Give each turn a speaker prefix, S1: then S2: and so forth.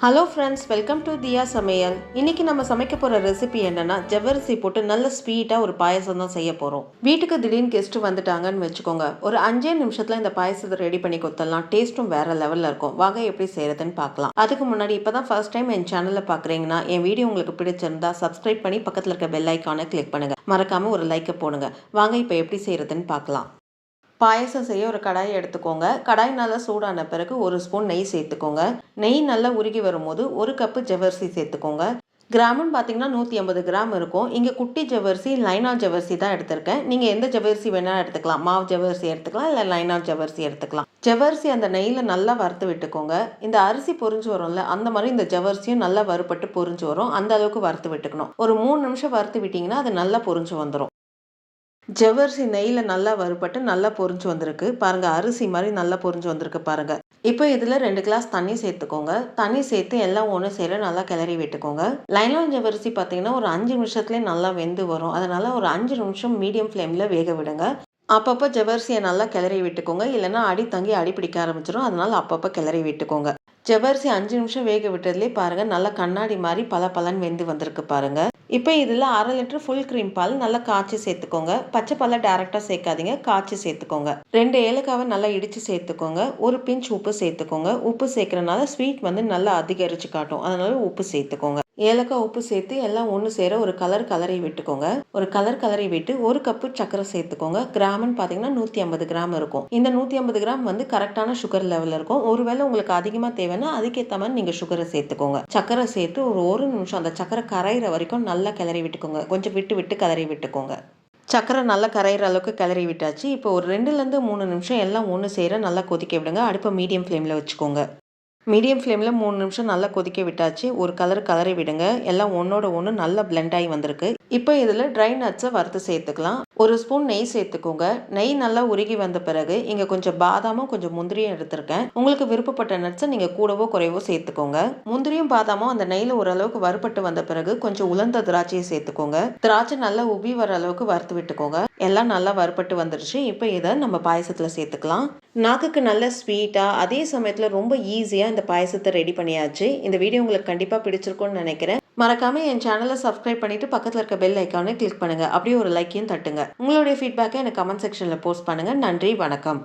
S1: Hello friends, welcome to தியா சமையல். இன்னைக்கு நம்ம சமைக்க போகிற ரெசிபி என்னன்னா, ஜவ்வரிசி போட்டு நல்ல ஸ்வீட்டாக ஒரு பாயசம் தான் செய்ய போகிறோம். வீட்டுக்கு திடீர்னு கெஸ்ட்டு வந்துட்டாங்கன்னு வச்சுக்கோங்க, ஒரு 5 நிமிஷத்தில் இந்த பாயசத்தை ரெடி பண்ணி கொடுத்துடலாம். டேஸ்ட்டும் வேறு லெவலில் இருக்கும். வாங்க எப்படி செய்கிறதுன்னு பார்க்கலாம். அதுக்கு முன்னாடி இப்போ தான் ஃபர்ஸ்ட் டைம் என் சேனலில் பார்க்குறீங்கன்னா, என் வீடியோ உங்களுக்கு பிடிச்சிருந்தா சப்ஸ்கிரைப் பண்ணி பக்கத்தில் இருக்க பெல் ஐக்கானை கிளிக் பண்ணுங்கள். மறக்காமல் ஒரு லைக்கை போடுங்க. வாங்க இப்போ எப்படி செய்கிறதுன்னு பார்க்கலாம். பாயசம் செய்ய ஒரு கடாயை எடுத்துக்கோங்க. கடாய் நல்லா சூடான பிறகு 1 ஸ்பூன் நெய் சேர்த்துக்கோங்க. நெய் நல்லா உருகி வரும்போது 1 கப்பு ஜவ்வரிசி சேர்த்துக்கோங்க. கிராமுன்னு பார்த்தீங்கன்னா 150 கிராம் இருக்கும். இங்கே குட்டி ஜவ்வரிசி லைனால் ஜவ்வரிசி தான் எடுத்திருக்கேன். நீங்கள் எந்த ஜவ்வரிசி வேணாலும் எடுத்துக்கலாம். மாவு ஜவ்வரிசி எடுத்துக்கலாம், இல்லை லைனால் ஜவ்வரிசி எடுத்துக்கலாம். ஜவ்வரிசி அந்த நெய்யில் நல்லா வறுத்து விட்டுக்கோங்க. இந்த அரிசி பொரிஞ்சு வரும்ல, அந்த மாதிரி இந்த ஜவ்வரிசியும் நல்லா வறுபட்டு பொரிஞ்சு வரும். அந்த அளவுக்கு வறுத்து விட்டுக்கணும். ஒரு 3 நிமிஷம் வறுத்து விட்டிங்கன்னா அது நல்லா பொரிஞ்சு வந்துடும். ஜவ்வரிசி நெய்யில் நல்லா வறுபட்டு நல்லா பொரிஞ்சு வந்திருக்கு பாருங்கள். அரிசி மாதிரி நல்லா பொரிஞ்சு வந்திருக்கு பாருங்கள். இப்போ இதில் 2 கிளாஸ் தண்ணி சேர்த்துக்கோங்க. தண்ணி சேர்த்து எல்லாம் ஒன்று சேர நல்லா கிளறி விட்டுக்கோங்க. லைனான் ஜவ்வரிசி பார்த்தீங்கன்னா ஒரு 5 நிமிஷத்துலேயே நல்லா வெந்து வரும். அதனால் ஒரு 5 நிமிஷம் மீடியம் ஃப்ளேமில் வேக விடுங்க. அப்பப்போ ஜவ்வரிசியை நல்லா கிளறி விட்டுக்கோங்க, இல்லைன்னா அடி தங்கி அடி பிடிக்க ஆரம்பிச்சிடும். அதனால் அப்பப்போ கிளறி விட்டுக்கோங்க. ஜவ்வரிசி 5 நிமிஷம் வேக விட்டதுலேயே பாருங்கள் நல்லா கண்ணாடி மாதிரி பலன்னு வெந்து வந்திருக்கு பாருங்கள். இப்போ இதில் 1/2 லிட்டர் ஃபுல் க்ரீம் பால் நல்லா காய்ச்சி சேர்த்துக்கோங்க. பச்சை பாலை டேரெக்டாக சேர்க்காதீங்க, காய்ச்சி சேர்த்துக்கோங்க. 2 ஏலக்காவை நல்லா இடித்து சேர்த்துக்கோங்க. ஒரு பிஞ்ச் உப்பு சேர்த்துக்கோங்க. உப்பு சேர்க்கறனால ஸ்வீட் நல்லா அதிகரித்து காட்டும். அதனால உப்பு சேர்த்துக்கோங்க. ஏலக்காய் உப்பு சேர்த்து எல்லாம் ஒன்று சேர ஒரு கலரி விட்டுக்கோங்க. ஒரு கலரி விட்டு 1 கப்பு சர்க்கரை சேர்த்துக்கோங்க. கிராம்னு பார்த்தீங்கன்னா 150 கிராம் இருக்கும். இந்த 150 கிராம் கரெக்டான சுகர் லெவலில் இருக்கும். ஒருவேளை உங்களுக்கு அதிகமாக தேவைன்னா அதுக்கேற்ற மாதிரி நீங்கள் சுகரை சேர்த்துக்கோங்க. சர்க்கரை சேர்த்து ஒரு நிமிஷம் அந்த சர்க்கரை கரையிற வரைக்கும் நல்லா கிளறி விட்டுக்கோங்க. கொஞ்சம் விட்டு கிளறி விட்டுக்கோங்க. சர்க்கரை நல்லா கரையிற அளவுக்கு கிளறி விட்டாச்சு. இப்போ ஒரு 2லேருந்து 3 நிமிஷம் எல்லாம் ஒன்று சேர நல்லா கொதிக்க விடுங்க. அடுப்பை மீடியம் ஃப்ளேமில் வச்சுக்கோங்க. மீடியம் ஃப்ளேமில் 3 நிமிஷம் நல்லா கொதிக்க விட்டாச்சு. ஒரு கலரி விடுங்க. எல்லாம் ஒன்றோட ஒன்று நல்லா பிளெண்ட் ஆகி வந்திருக்கு. இப்போ இதில் ட்ரை நட்ஸை வறுத்து சேர்த்துக்கலாம். 1 ஸ்பூன் நெய் சேர்த்துக்கோங்க. நெய் நல்லா உருகி வந்த பிறகு இங்கே கொஞ்சம் பாதாமும் கொஞ்சம் முந்திரியும் எடுத்திருக்கேன். உங்களுக்கு விருப்பப்பட்ட நட்ஸை நீங்கள் கூடவோ குறைவோ சேர்த்துக்கோங்க. முந்திரியும் பாதாமும் அந்த நெய்யில் ஓரளவுக்கு வறுபட்டு வந்த பிறகு கொஞ்சம் உலர்ந்த திராட்சையை சேர்த்துக்கோங்க. திராட்சை நல்லா உப்பி வர அளவுக்கு வறுத்து விட்டுக்கோங்க. எல்லாம் நல்லா வறுபட்டு வந்துருச்சு. இப்போ இதை நம்ம பாயசத்தில் சேர்த்துக்கலாம். நாக்குக்கு நல்ல ஸ்வீட்டாக, அதே சமயத்தில் ரொம்ப ஈஸியாக இந்த பாயசத்தை ரெடி பண்ணியாச்சு. இந்த வீடியோ உங்களுக்கு கண்டிப்பாக பிடிச்சிருக்கும்னு நினைக்கிறேன். மறக்காமல் என் சேனலை சப்ஸ்கிரைப் பண்ணிவிட்டு பக்கத்தில் இருக்க பெல் ஐக்கானை கிளிக் பண்ணுங்கள். அப்படியே ஒரு லைக்கையும் தட்டுங்க. உங்களுடைய ஃபீட்பேக்கை எனக்கு கமெண்ட் செக்ஷனில் போஸ்ட் பண்ணுங்கள். நன்றி, வணக்கம்.